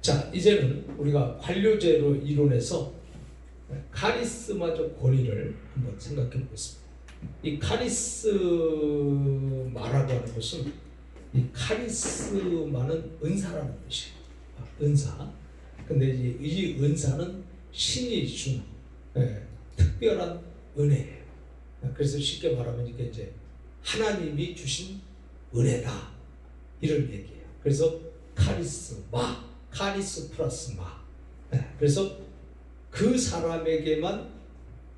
자, 이제는 우리가 관료제로 이론에서 카리스마적 권위를 한번 생각해 보겠습니다. 이 카리스마라고 하는 것은 이 카리스마는 은사라는 뜻이에요. 은사. 근데 이 은사는 신이 준 특별한 은혜예요. 그래서 쉽게 말하면 이게 이제 하나님이 주신 은혜다 이런 얘기예요. 그래서 카리스마, 카리스 플러스 마. 그래서 그 사람에게만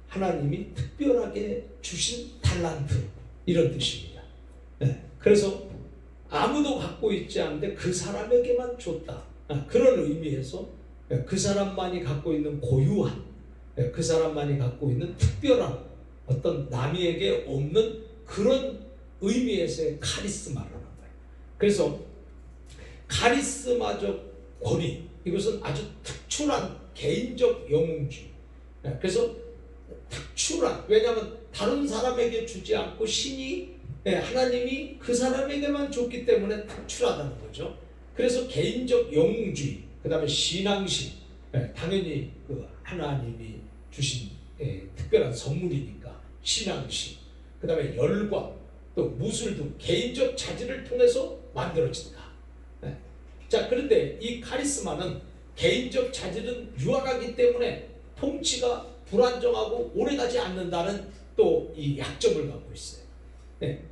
하나님이 특별하게 주신 달란트 이런 뜻입니다. 그래서 아무도 갖고 있지 않는데 그 사람에게만 줬다. 그런 의미에서 그 사람만이 갖고 있는 고유한, 그 사람만이 갖고 있는 특별한 어떤 남에게 없는 그런 의미에서의 카리스마라는 거예요. 그래서 카리스마적 권위, 이것은 아주 특출한 개인적 영웅주의. 그래서 특출한, 왜냐하면 다른 사람에게 주지 않고 신이, 하나님이 그 사람에게만 줬기 때문에 특출하다는 거죠. 그래서 개인적 영웅주의, 그 다음에 신앙심, 당연히 그 하나님이 주신 특별한 선물이니까 신앙심, 그 다음에 열과 또 무술 등 개인적 자질을 통해서 만들어진다. 자, 그런데 이 카리스마는 개인적 자질은 유한하기 때문에 통치가 불안정하고 오래가지 않는다는 또 이 약점을 갖고 있어요.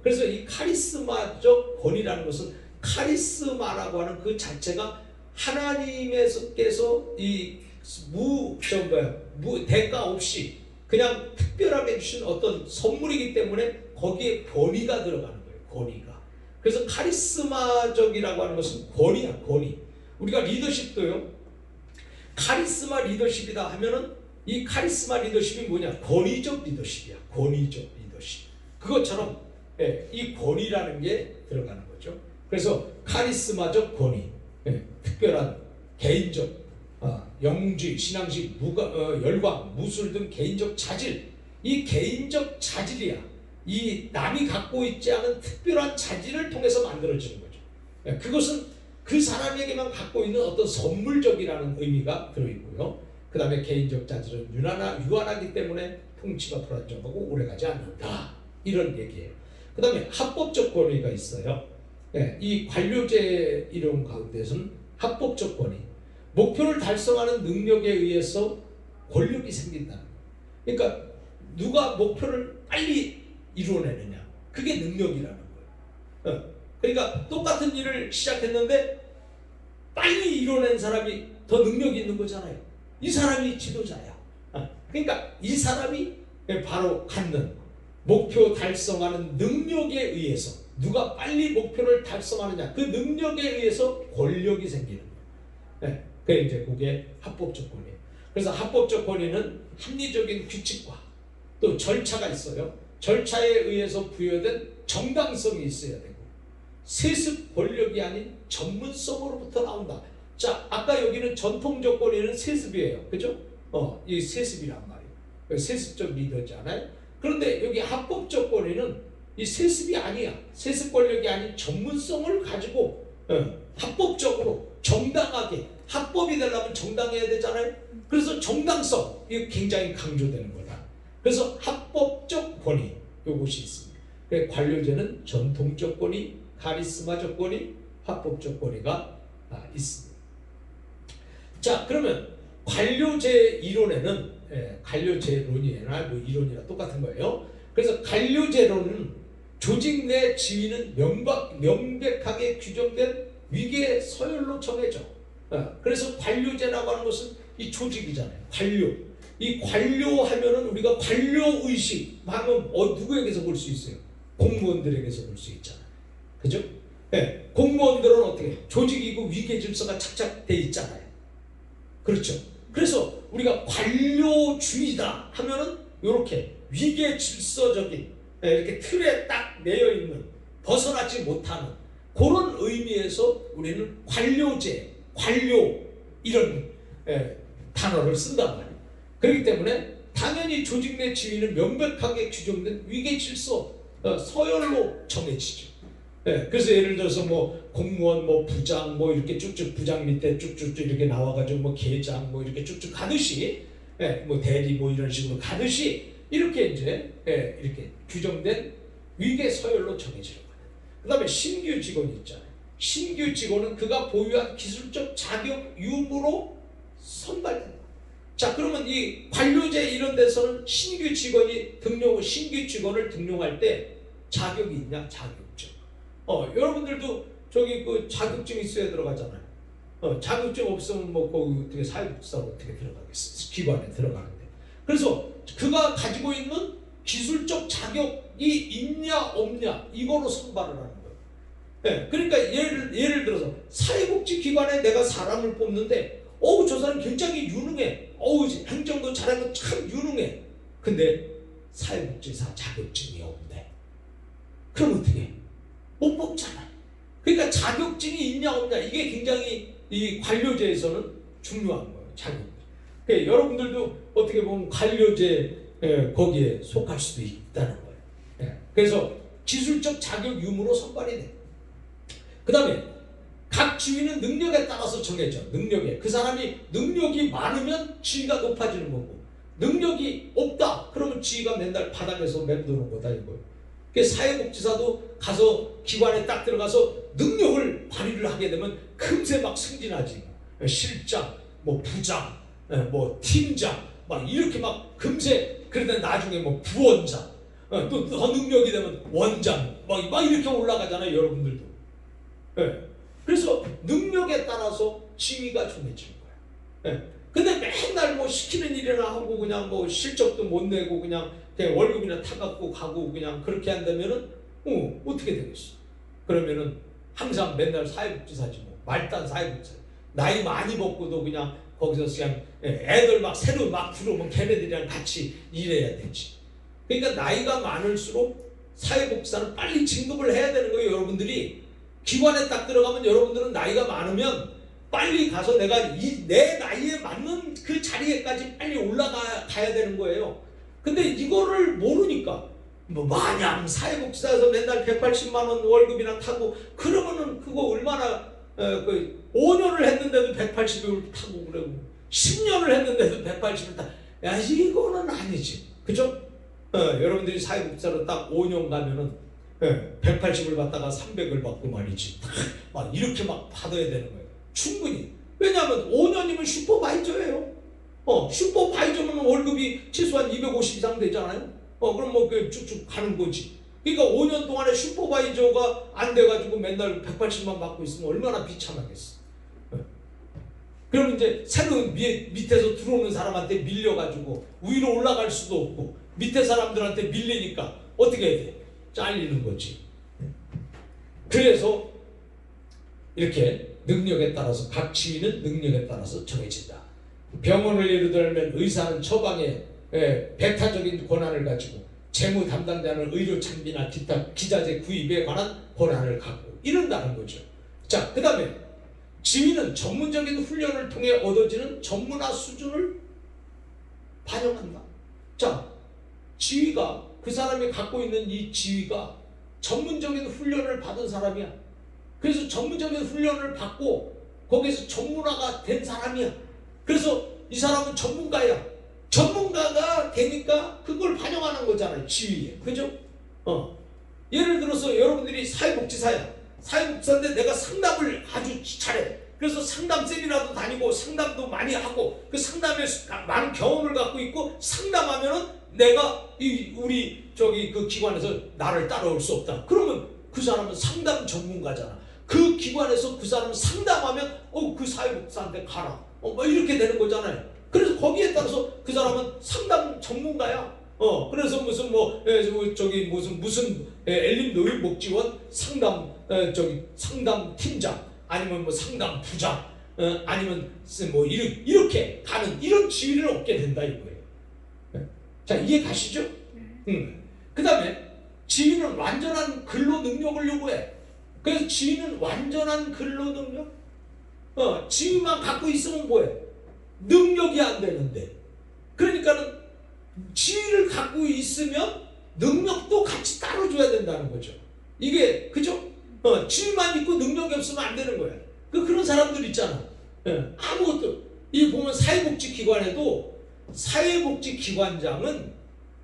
그래서 이 카리스마적 권위라는 것은 카리스마라고 하는 그 자체가 하나님께서 이 대가 없이 그냥 특별하게 주신 어떤 선물이기 때문에 거기에 권위가 들어가는 거예요. 권위가. 그래서 카리스마적이라고 하는 것은 권위야, 권위. 우리가 리더십도요, 카리스마 리더십이다 하면은 이 카리스마 리더십이 뭐냐? 권위적 리더십이야. 권위적 리더십. 그것처럼 이 권위라는 게 들어가는 거죠. 그래서 카리스마적 권위, 특별한 개인적 영웅주의, 신앙심, 열광, 무술 등 개인적 자질. 이 개인적 자질이야. 이 남이 갖고 있지 않은 특별한 자질을 통해서 만들어지는 거죠. 그것은 그 사람에게만 갖고 있는 어떤 선물적이라는 의미가 들어있고요. 그 다음에 개인적 자질은 유한하기 때문에 통치가 불안정하고 오래가지 않는다. 이런 얘기예요. 그 다음에 합법적 권위가 있어요. 이 관료제 이론 가운데서는 합법적 권위, 목표를 달성하는 능력에 의해서 권력이 생긴다. 그러니까 누가 목표를 빨리 이루어내느냐, 그게 능력이라는 거예요. 그러니까 똑같은 일을 시작했는데 빨리 이뤄낸 사람이 더 능력이 있는 거잖아요. 이 사람이 지도자야. 그러니까 이 사람이 바로 갖는 목표 달성하는 능력에 의해서, 누가 빨리 목표를 달성하느냐, 그 능력에 의해서 권력이 생기는 거예요. 그게 이제 그게 합법적 권위예요. 그래서 합법적 권위는 합리적인 규칙과 또 절차가 있어요. 절차에 의해서 부여된 정당성이 있어야 되고, 세습 권력이 아닌 전문성으로부터 나온다. 자, 아까 여기는 전통적 권위는 세습이에요. 그죠? 이 세습이란 말이에요. 세습적 리더잖아요. 그런데 여기 합법적 권위는 이 세습이 아니야. 세습 권력이 아닌 전문성을 가지고 합법적으로 정당하게, 합법이 되려면 정당해야 되잖아요. 그래서 정당성, 이거 굉장히 강조되는 거다. 그래서 합법적 권위, 이것이 있습니다. 관료제는 전통적 권위, 카리스마적 권위, 합법적 권위가 있습니다. 자, 그러면 관료제 이론에는, 관료제론이나 뭐 이론이나 똑같은 거예요. 그래서 관료제론은 조직 내 지위는 명백하게 규정된 위계 서열로 정해져. 그래서 관료제라고 하는 것은 이 조직이잖아요. 관료. 이 관료하면은 우리가 관료의식 하면 누구에게서 볼 수 있어요? 공무원들에게서 볼 수 있잖아요. 그죠? 공무원들은 어떻게? 조직이고 위계 질서가 착착돼 있잖아요. 그렇죠? 그래서 우리가 관료주의다 하면은 이렇게 위계 질서적인, 이렇게 틀에 딱 매여 있는, 벗어나지 못하는 그런 의미에서 우리는 관료제, 관료 이런 단어를 쓴단 말이에요. 그렇기 때문에 당연히 조직 내 지위는 명백하게 규정된 위계 질서, 서열로 정해지죠. 예, 그래서 예를 들어서 뭐 공무원, 뭐 부장, 뭐 이렇게 쭉쭉 부장 밑에 쭉쭉쭉 이렇게 나와가지고 뭐 계장, 뭐 이렇게 쭉쭉 가듯이, 예, 뭐 대리 뭐 이런 식으로 가듯이 이렇게 이제 예, 이렇게 규정된 위계 서열로 정해지는 거예요. 그다음에 신규 직원이 있잖아요. 신규 직원은 그가 보유한 기술적 자격 유무로 선발된다. 자, 그러면 이 관료제 이런 데서는 신규 직원을 등용할 때 자격이 있냐? 자격증. 여러분들도 저기 그 자격증 있어야 들어가잖아요. 자격증 없으면 뭐 거기 어떻게 사회복지사로 어떻게 들어가겠어요? 기관에 들어가는데. 그래서 그가 가지고 있는 기술적 자격이 있냐 없냐 이거로 선발을 하는 거예요. 네, 그러니까 예를 들어서 사회복지기관에 내가 사람을 뽑는데 저 사람 굉장히 유능해. 행정도 잘하고 참 유능해. 근데 사회복지사 자격증이 없네. 그럼 어떻게 해? 못 뽑잖아. 그러니까 자격증이 있냐 없냐 이게 굉장히 이 관료제에서는 중요한 거예요. 자격증. 그러니까 여러분들도 어떻게 보면 관료제 거기에 속할 수도 있다는 거예요. 그래서 기술적 자격 유무로 선발이 돼. 그 다음에 각 지위는 능력에 따라서 정해져. 능력에. 그 사람이 능력이 많으면 지위가 높아지는 거고, 능력이 없다 그러면 지위가 맨날 바닥에서 맴도는 거다 이거예요. 그래서 사회복지사도 가서 기관에 딱 들어가서 능력을 발휘를 하게 되면 금세 막 승진하지. 실장, 뭐 부장, 뭐 팀장 막 이렇게 막 금세. 그러다 나중에 뭐 부원장, 또 더 능력이 되면 원장 막 이렇게 올라가잖아요. 여러분들도. 그래서 능력에 따라서 지위가 정해지는 거예요. 근데 맨날 뭐 시키는 일이나 하고 그냥 뭐 실적도 못 내고 그냥 월급이나 타갖고 가고 그냥 그렇게 한다면은 어떻게 되겠어? 그러면은 항상 맨날 사회복지사지 뭐. 말단 사회복지사. 나이 많이 먹고도 그냥 거기서 그냥 애들 막 새로 막 들어오면 걔네들이랑 같이 일해야 되지. 그러니까 나이가 많을수록 사회복지사는 빨리 진급을 해야 되는 거예요. 여러분들이 기관에 딱 들어가면 여러분들은 나이가 많으면 빨리 가서 내가 내 나이에 맞는 그 자리에까지 빨리 올라가야 되는 거예요. 근데 이거를 모르니까 뭐 마냥 사회복지사에서 맨날 180만 원 월급이나 타고 그러면은 그거 얼마나 5년을 했는데도 180을 타고 그러고 10년을 했는데도 180을 타. 야, 이거는 아니지. 그죠? 여러분들이 사회복지사로 딱 5년 가면은 180을 받다가 300을 받고 말이지. 막 이렇게 막 받아야 되는 거예요. 충분히. 왜냐하면 5년이면 슈퍼바이저예요. 슈퍼바이저면 월급이 최소한 250 이상 되잖아요. 그럼 뭐 쭉쭉 가는 거지. 그러니까 5년 동안에 슈퍼바이저가 안 돼가지고 맨날 180만 받고 있으면 얼마나 비참하겠어. 그럼 이제 새로운 밑에서 들어오는 사람한테 밀려가지고 위로 올라갈 수도 없고 밑에 사람들한테 밀리니까 어떻게 해야 돼? 잘리는 거지. 그래서 이렇게 능력에 따라서 각 지위는 능력에 따라서 정해진다. 병원을 예를 들면 의사는 처방에 배타적인 권한을 가지고 재무 담당자는 의료 장비나 기타 기자재 구입에 관한 권한을 갖고 이런다는 거죠. 자, 그 다음에 지위는 전문적인 훈련을 통해 얻어지는 전문화 수준을 반영한다. 자, 지위가 그 사람이 갖고 있는 이 지위가 전문적인 훈련을 받은 사람이야. 그래서 전문적인 훈련을 받고 거기서 전문화가 된 사람이야. 그래서 이 사람은 전문가야. 전문가가 되니까 그걸 반영하는 거잖아요. 지위에. 그죠? 예를 들어서 여러분들이 사회복지사야. 사회복지사인데 내가 상담을 아주 잘해. 그래서 상담쌤이라도 다니고 상담도 많이 하고 그 상담에 많은 경험을 갖고 있고 상담하면은 내가 우리 그 기관에서 나를 따라올 수 없다. 그러면 그 사람은 상담 전문가잖아. 그 기관에서 그 사람은 상담하면 그 사회복지사한테 가라. 뭐 이렇게 되는 거잖아요. 그래서 거기에 따라서 그 사람은 상담 전문가야. 그래서 무슨 무슨 엘림 노인복지원 상담 상담 팀장 아니면 뭐 상담 부장 아니면 뭐 이렇게 가는 이런 지위를 얻게 된다 이거예요. 자, 이해 가시죠? 그 다음에 지위는 완전한 근로 능력을 요구해. 그래서 지위는 완전한 근로 능력. 지위만 갖고 있으면 뭐해? 능력이 안 되는데. 그러니까는 지위를 갖고 있으면 능력도 같이 따라줘야 된다는 거죠. 이게 그죠? 지위만 있고 능력이 없으면 안 되는 거야. 그런 사람들 있잖아. 아무것도. 이 보면 사회복지기관에도 사회복지기관장은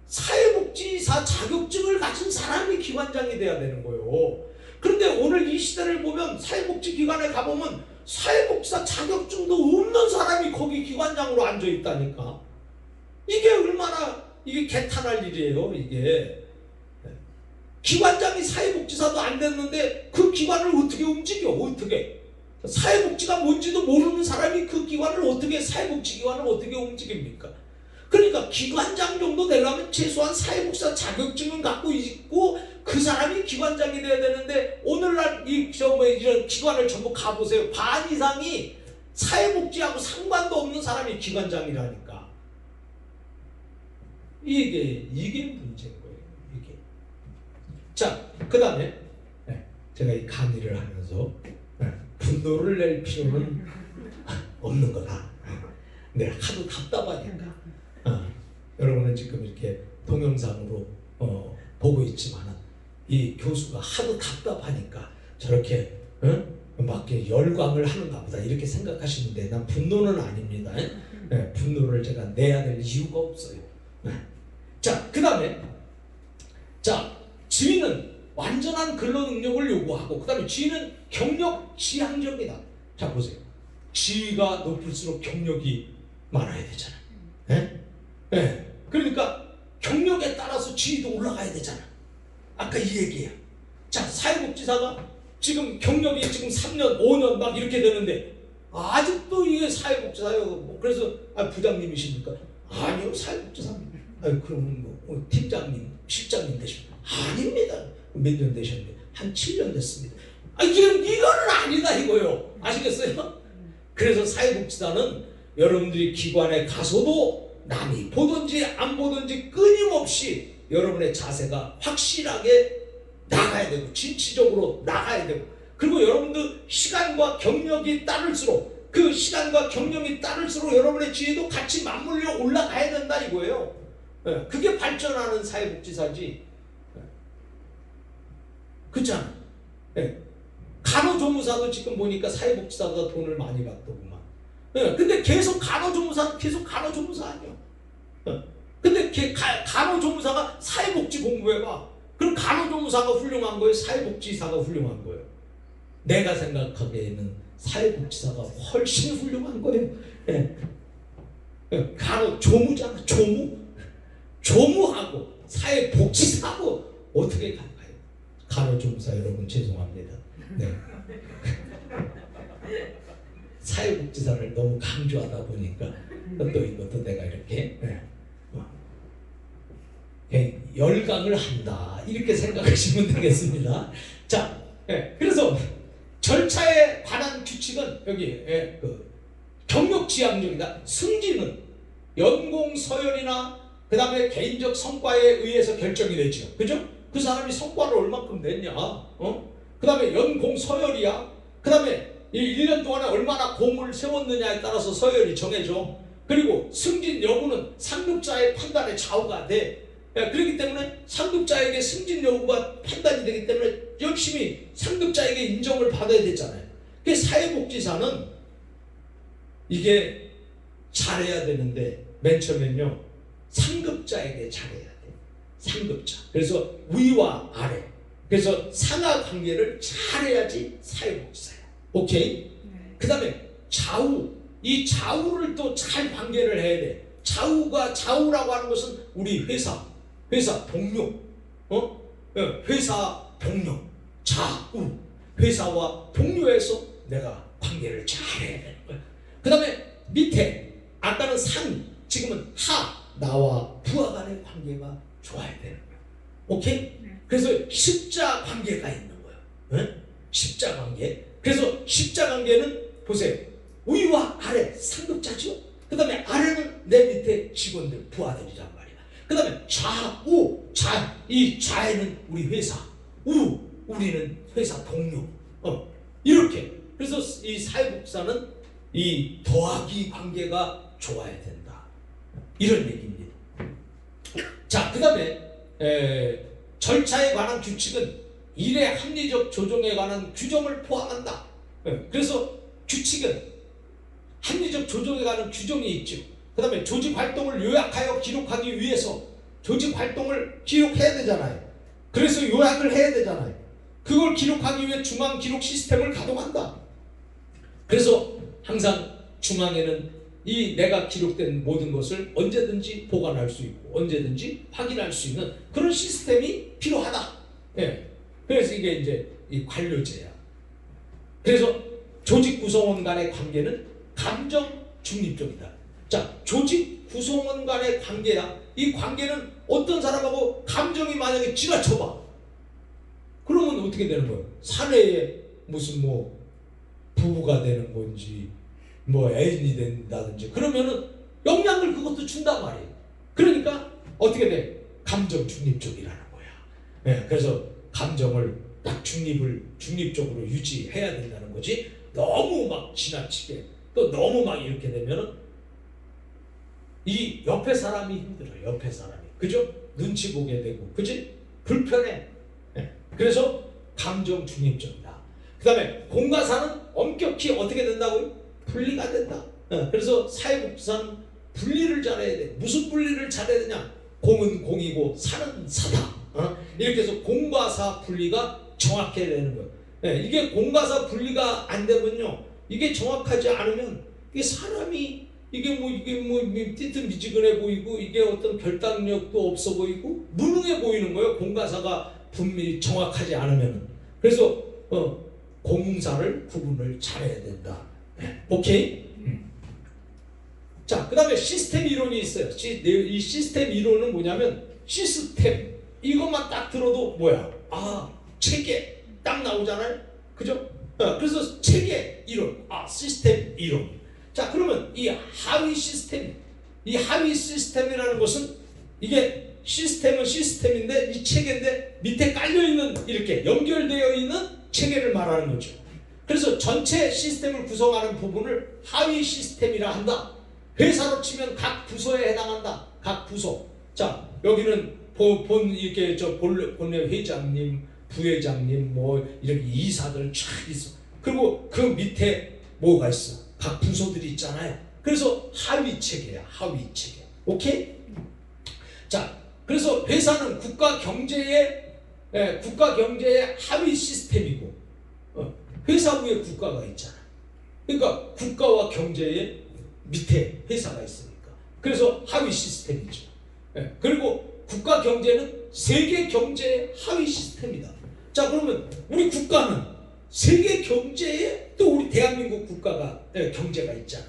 사회복지사 자격증을 가진 사람이 기관장이 돼야 되는 거예요. 그런데 오늘 이 시대를 보면 사회복지기관에 가보면 사회복지사 자격증도 없는 사람이 거기 기관장으로 앉아 있다니까. 이게 얼마나 이게 개탄할 일이에요. 이게 기관장이 사회복지사도 안 됐는데 그 기관을 어떻게 움직여? 어떻게? 사회복지가 뭔지도 모르는 사람이 그 기관을 어떻게, 사회복지기관을 어떻게 움직입니까? 그러니까 기관장 정도 되려면 최소한 사회복지사 자격증은 갖고 있고 그 사람이 기관장이 돼야 되는데 오늘날 이런 기관을 전부 가보세요. 반 이상이 사회복지하고 상관도 없는 사람이 기관장이라니까. 이게 문제인 거예요. 이게. 자, 그 다음에 제가 이 강의를 하면서 분노를 낼 필요는 없는 거다. 근데 하도 답답하니까. 여러분은 지금 이렇게 동영상으로 보고 있지만 이 교수가 하도 답답하니까 저렇게 막 열광을 하는가 보다 이렇게 생각하시는데 난 분노는 아닙니다. 분노를 제가 내야 될 이유가 없어요. 자, 그 다음에 지위는 완전한 근로 능력을 요구하고 그 다음에 지위는 경력 지향적이다. 자, 보세요. 지위가 높을수록 경력이 많아야 되잖아요. 그러니까 경력에 따라서 지위도 올라가야 되잖아. 아까 이 얘기야. 자, 사회복지사가 지금 경력이 지금 3년, 5년 막 이렇게 되는데 아직도 이게 사회복지사예요. 그래서 부장님이십니까? 아니요, 사회복지사님. 그럼 뭐 팀장님, 실장님 되십니까? 아닙니다. 몇 년 되셨는데 한 7년 됐습니다. 이거는 아니다 이거요. 아시겠어요? 그래서 사회복지사는 여러분들이 기관에 가서도 남이 보든지 안 보든지 끊임없이 여러분의 자세가 확실하게 나가야 되고 진취적으로 나가야 되고 그리고 여러분들 시간과 경력이 따를수록 그 시간과 경력이 따를수록 여러분의 지위도 같이 맞물려 올라가야 된다 이거예요. 그게 발전하는 사회복지사지. 그렇잖아. 간호조무사도 지금 보니까 사회복지사가 돈을 많이 받더구만. 근데 계속 간호조무사는 계속 간호조무사 아니야. 근데 간호조무사가 사회복지 공부해봐. 그럼 간호조무사가 훌륭한 거예요? 사회복지사가 훌륭한 거예요? 내가 생각하기에는 사회복지사가 훨씬 훌륭한 거예요. 간호조무잖아. 조무하고 사회복지사하고 어떻게 갈까요? 간호조무사 여러분 죄송합니다. 사회복지사를 너무 강조하다 보니까 또 이것도 내가 이렇게 열강을 한다 이렇게 생각하시면 되겠습니다. 자, 그래서 절차에 관한 규칙은 여기 경력지향적이다. 승진은 연공 서열이나 그 다음에 개인적 성과에 의해서 결정이 되죠. 그죠? 그 사람이 성과를 얼마큼 냈냐, 그 다음에 연공 서열이야. 그 다음에 1년 동안에 얼마나 공을 세웠느냐에 따라서 서열이 정해져. 그리고 승진 여부는 상급자의 판단에 좌우가 돼. 그렇기 때문에 상급자에게 승진 여부가 판단이 되기 때문에 열심히 상급자에게 인정을 받아야 되잖아요. 그 사회복지사는 이게 잘해야 되는데 맨 처음엔요 상급자에게 잘해야 돼. 상급자. 그래서 위와 아래. 그래서 상하 관계를 잘해야지 사회복지사야. 오케이? 그 다음에 좌우. 이 좌우를 또 잘 관계를 해야 돼. 좌우라고 하는 것은 우리 회사 동료, 회사 동료, 좌우, 회사와 동료에서 내가 관계를 잘 해야 되는 거야. 그 다음에 밑에, 아까는 상, 지금은 하, 나와 부하 간의 관계가 좋아야 되는 거야. 오케이? 그래서 십자 관계가 있는 거야. 십자 관계. 그래서 십자 관계는 보세요. 위와 아래 상급자죠. 그 다음에 아래는 내 밑에 직원들, 부하들이란 말이야. 그 다음에 좌우, 이 좌에는 우리 회사, 우, 우리는 회사 동료. 이렇게. 그래서 이 사회복지사는 이 더하기 관계가 좋아야 된다. 이런 얘기입니다. 자, 그 다음에 절차에 관한 규칙은 일의 합리적 조정에 관한 규정을 포함한다. 그래서 규칙은 합리적 조정에 관한 규정이 있죠. 그 다음에 조직 활동을 요약하여 기록하기 위해서 조직 활동을 기록해야 되잖아요. 그래서 요약을 해야 되잖아요. 그걸 기록하기 위해 중앙 기록 시스템을 가동한다. 그래서 항상 중앙에는 이 내가 기록된 모든 것을 언제든지 보관할 수 있고 언제든지 확인할 수 있는 그런 시스템이 필요하다. 예. 그래서 이게 이제 이 관료제야. 그래서 조직 구성원 간의 관계는 감정 중립적이다. 자, 조직 구성원 간의 관계야. 이 관계는 어떤 사람하고 감정이 만약에 지나쳐봐. 그러면 어떻게 되는 거예요? 사내에 무슨 뭐 부부가 되는 건지 뭐 애인이 된다든지 그러면은 영향을 그것도 준단 말이에요. 그러니까 어떻게 돼? 감정 중립적이라는 거야. 네, 그래서 감정을 딱 중립적으로 유지해야 된다는 거지. 너무 막 지나치게 또 너무 막 이렇게 되면은 이 옆에 사람이 힘들어. 옆에 사람이 그죠? 눈치 보게 되고 그지? 불편해. 네. 그래서 감정 중립적이다. 그 다음에 공과사는 엄격히 어떻게 된다고요? 분리가 된다. 그래서 사회복지사는 분리를 잘해야 돼. 무슨 분리를 잘해야 되냐? 공은 공이고 사는 사다. 이렇게 해서 공과 사 분리가 정확해야 되는 거예요. 이게 공과 사 분리가 안 되면요, 이게 정확하지 않으면 이게 사람이 이게 뭐 띠뜻미지근해 보이고 이게 어떤 결단력도 없어 보이고 무능해 보이는 거예요. 공과 사가 분명히 정확하지 않으면. 그래서 공사를 구분을 잘해야 된다. 오케이? 자, 그 다음에 시스템 이론이 있어요. 이 시스템 이론은 뭐냐면 시스템 이것만 딱 들어도 뭐야? 아, 체계 딱 나오잖아요. 그죠? 그래서 체계 이론, 시스템 이론. 자, 그러면 이 하위 시스템, 이 하위 시스템이라는 것은 이게 시스템은 시스템인데 이 체계인데 밑에 깔려있는 이렇게 연결되어 있는 체계를 말하는 거죠. 그래서 전체 시스템을 구성하는 부분을 하위 시스템이라 한다. 회사로 치면 각 부서에 해당한다. 각 부서. 자, 여기는 이렇게 본래 회장님, 부회장님, 뭐 이렇게 이사들 쫙 있어. 그리고 그 밑에 뭐가 있어? 각 부서들이 있잖아요. 그래서 하위 체계야. 하위 체계. 오케이? 자, 그래서 회사는 국가 경제의 하위 시스템이고. 회사 위에 국가가 있잖아. 그러니까 국가와 경제의 밑에 회사가 있으니까. 그래서 하위 시스템이죠. 그리고 국가 경제는 세계 경제의 하위 시스템이다. 자, 그러면 우리 국가는 세계 경제에 또 우리 대한민국 국가가 경제가 있잖아.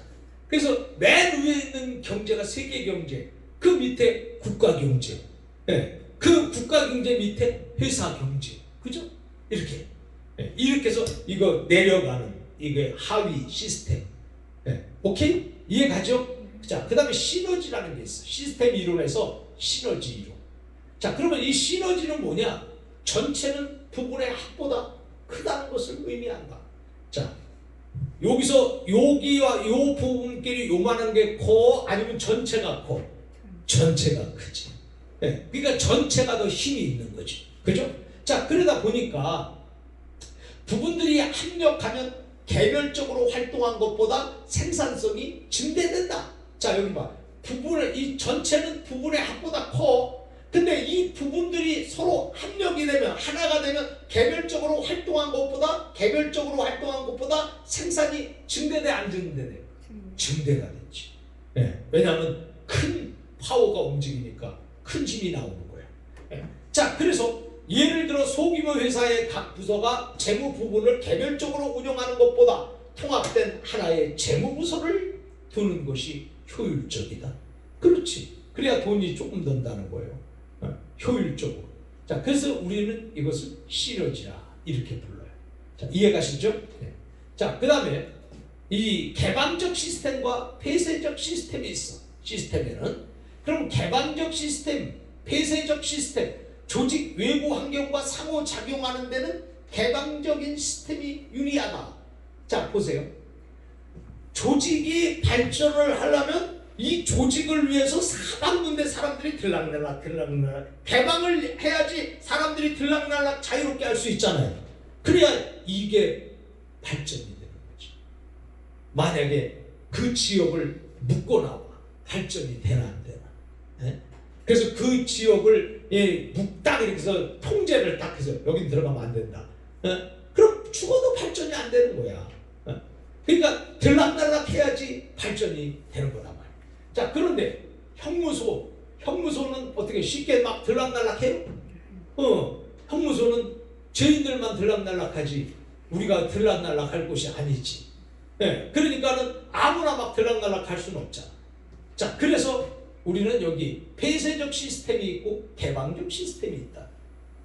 그래서 맨 위에 있는 경제가 세계 경제, 그 밑에 국가 경제, 그 국가 경제 밑에 회사 경제, 그죠? 이렇게 해서 이거 내려가는 이게 하위 시스템. 오케이? 이해가죠? 자, 그 다음에 시너지라는 게 있어. 시스템 이론에서 시너지 이론. 자, 그러면 이 시너지는 뭐냐? 전체는 부분의 합보다 크다는 것을 의미한다. 자, 여기서 여기와 요 부분끼리 요만한 게 커? 아니면 전체가 커? 전체가 크지. 그러니까 전체가 더 힘이 있는 거지. 그죠? 자, 그러다 보니까 부분들이 합력하면 개별적으로 활동한 것보다 생산성이 증대된다. 자, 여기 봐. 이 전체는 부분의 합보다 커. 근데 이 부분들이 서로 합력이 되면, 하나가 되면 개별적으로 활동한 것보다 생산이 증대돼, 안 증대돼? 증대가 되지. 왜냐하면 큰 파워가 움직이니까 큰 힘이 나오는 거야. 자, 그래서 예를 들어 소규모 회사의 각 부서가 재무 부분을 개별적으로 운영하는 것보다 통합된 하나의 재무부서를 두는 것이 효율적이다. 그렇지. 그래야 돈이 조금 든다는 거예요. 효율적으로. 자, 그래서 우리는 이것을 시너지라 이렇게 불러요. 자, 이해가시죠? 네. 자, 그 다음에 이 개방적 시스템과 폐쇄적 시스템이 있어. 시스템에는. 그럼 개방적 시스템, 폐쇄적 시스템, 조직 외부 환경과 상호작용하는 데는 개방적인 시스템이 유리하다. 자, 보세요. 조직이 발전을 하려면 이 조직을 위해서 사방군데 사람들이 들락날락 개방을 해야지 사람들이 들락날락 자유롭게 할 수 있잖아요. 그래야 이게 발전이 되는 거죠. 만약에 그 지역을 묶어놔봐 발전이 되나 안 되나. 예? 그래서 그 지역을 딱 이렇게 해서 통제를 딱 해서 여긴 들어가면 안 된다. 예? 그럼 죽어도 발전이 안 되는 거야. 예? 그러니까 들락날락 해야지 발전이 되는 거란 말이야. 자, 그런데 형무소는 어떻게 쉽게 막 들락날락해요? 형무소는 죄인들만 들락날락하지 우리가 들락날락할 곳이 아니지. 예, 그러니까는 아무나 막 들락날락할 수는 없잖아. 자, 그래서 우리는 여기 폐쇄적 시스템이 있고 개방적 시스템이 있다.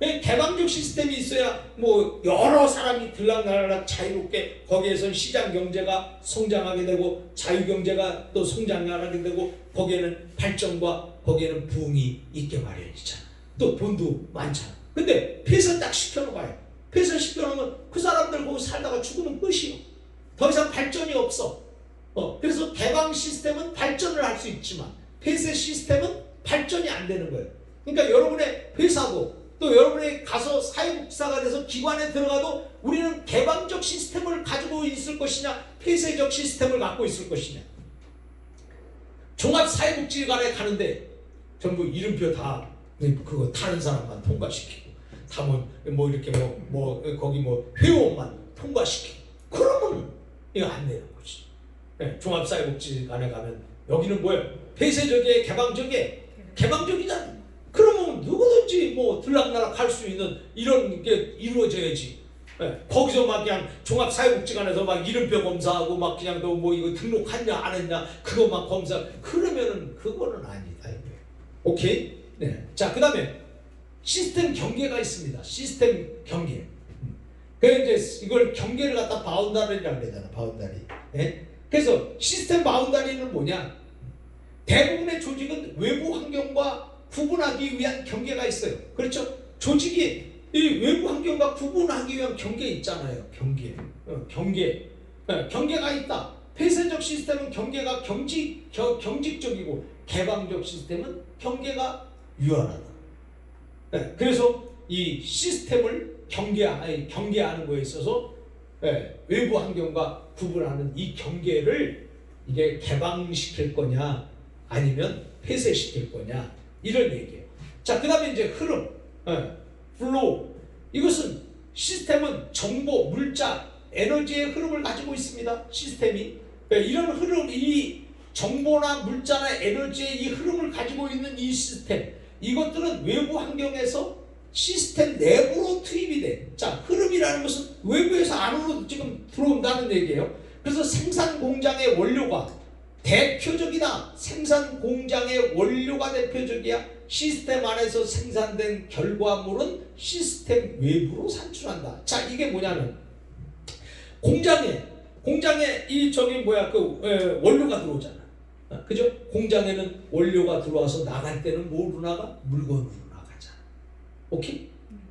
개방적 시스템이 있어야 뭐 여러 사람이 들락날락 자유롭게 거기에서 시장 경제가 성장하게 되고 자유 경제가 또 성장하게 되고 거기에는 발전과 거기에는 부흥이 있게 마련이잖아. 또 돈도 많잖아. 근데 폐쇄 딱 시켜놓아요. 폐쇄 시켜놓으면 그 사람들 거기 살다가 죽으면 끝이요. 더 이상 발전이 없어. 그래서 개방 시스템은 발전을 할 수 있지만 폐쇄 시스템은 발전이 안 되는 거예요. 그러니까 여러분의 회사도 또 여러분이 가서 사회복지사가 돼서 기관에 들어가도 우리는 개방적 시스템을 가지고 있을 것이냐 폐쇄적 시스템을 갖고 있을 것이냐. 종합사회복지관에 가는데 전부 이름표 다 그거 타는 사람만 통과시키고 다 뭐 이렇게 거기 회원만 통과시키고 그러면 이거 안 되는 거지. 네, 종합사회복지관에 가면 여기는 뭐예요? 폐쇄적이에 개방적이잖아. 그러면 누구든지 뭐 들락날락 할 수 있는 이런 게 이루어져야지. 네, 거기서 막 그냥 종합사회복지관에서 막 이름표 검사하고 막 그냥 너 뭐 이거 등록했냐 안 했냐 그거 막 검사 그러면은 그거는 아니다 이거예요. 오케이? 네. 자, 그다음에 시스템 경계가 있습니다. 시스템 경계. 그래서 이제 이걸 경계를 갖다 바운다리라고 그러잖아. 바운다리. 네? 그래서 시스템 바운다리는 뭐냐? 대부분의 조직은 외부 환경과 구분하기 위한 경계가 있어요. 그렇죠? 조직이 이 외부 환경과 구분하기 위한 경계 있잖아요. 경계가 있다. 폐쇄적 시스템은 경계가 경직적이고 개방적 시스템은 경계가 유연하다. 네, 그래서 이 시스템을 경계하는 거에 있어서 외부 환경과 구분하는 이 경계를 이게 개방시킬 거냐 아니면 폐쇄시킬 거냐 이런 얘기예요. 자, 그 다음에 이제 흐름, 플로우. 이것은 시스템은 정보, 물자, 에너지의 흐름을 가지고 있습니다. 시스템이. 이런 흐름, 이 정보나 물자나 에너지의 이 흐름을 가지고 있는 이 시스템, 이것들은 외부 환경에서 시스템 내부로 투입이 돼. 자, 흐름이라는 것은 외부에서 안으로 지금 들어온다는 얘기예요. 그래서 생산 공장의 원료가 대표적이다. 생산 공장의 원료가 대표적이야. 시스템 안에서 생산된 결과물은 시스템 외부로 산출한다. 자, 이게 뭐냐면 공장에 원료가 들어오잖아. 그죠? 공장에는 원료가 들어와서 나갈 때는 뭐로 나가? 물건으로 나가잖아. 오케이?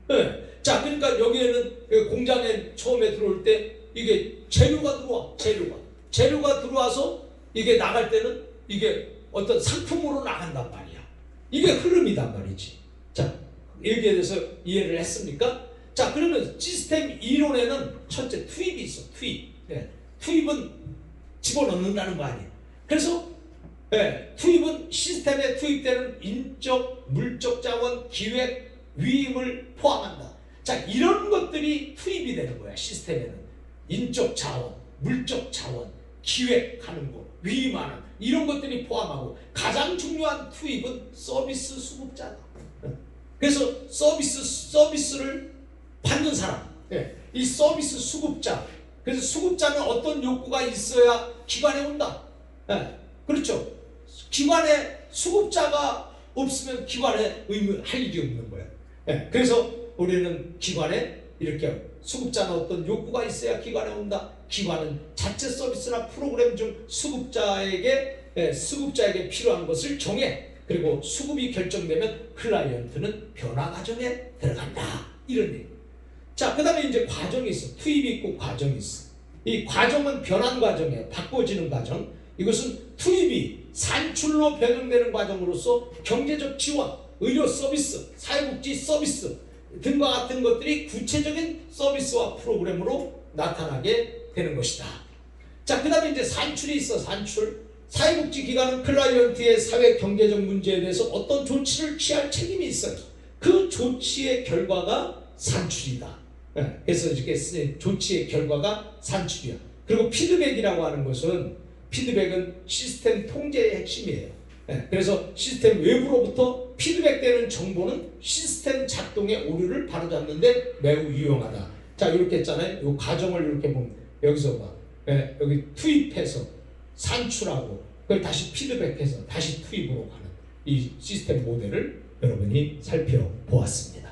네. 자, 그러니까 여기에는 공장에 처음에 들어올 때 이게 재료가 들어와. 재료가 들어와서 이게 나갈 때는 이게 어떤 상품으로 나간단 말이야. 이게 흐름이단 말이지. 자, 여기에 대해서 이해를 했습니까? 자, 그러면 시스템 이론에는 첫째 투입이 있어. 투입. 네. 투입은 집어넣는다는 거 아니에요. 그래서 투입은 시스템에 투입되는 인적, 물적 자원, 기획, 위임을 포함한다. 자, 이런 것들이 투입이 되는 거야. 시스템에는 인적 자원, 물적 자원, 기획하는 거, 위임하는 이런 것들이 포함하고 가장 중요한 투입은 서비스 수급자다. 그래서 서비스를 받는 사람, 이 서비스 수급자. 그래서 수급자는 어떤 욕구가 있어야 기관에 온다. 그렇죠. 기관에 수급자가 없으면 기관에 할 일이 없는 거예요. 그래서 우리는 기관에 이렇게 수급자는 어떤 욕구가 있어야 기관에 온다. 기관은 자체 서비스나 프로그램 중 수급자에게 필요한 것을 정해. 그리고 수급이 결정되면 클라이언트는 변화 과정에 들어간다. 이런 얘기. 자, 그 다음에 이제 과정이 있어. 투입이 있고 과정이 있어. 이 과정은 변환 과정이에요. 바꿔지는 과정. 이것은 투입이 산출로 변형되는 과정으로서 경제적 지원, 의료 서비스, 사회복지 서비스 등과 같은 것들이 구체적인 서비스와 프로그램으로 나타나게 되는 것이다. 자, 그 다음에 이제 산출이 있어. 산출. 사회복지기관은 클라이언트의 사회 경제적 문제에 대해서 어떤 조치를 취할 책임이 있어요. 그 조치의 결과가 산출이다. 그래서 이렇게 쓰는 조치의 결과가 산출이야. 그리고 피드백이라고 하는 것은, 피드백은 시스템 통제의 핵심이에요. 그래서 시스템 외부로부터 피드백되는 정보는 시스템 작동의 오류를 바로잡는데 매우 유용하다. 자, 이렇게 했잖아요. 이 과정을 이렇게 보면 여기서 봐. 여기 투입해서 산출하고 그걸 다시 피드백해서 다시 투입으로 가는 이 시스템 모델을 여러분이 살펴보았습니다.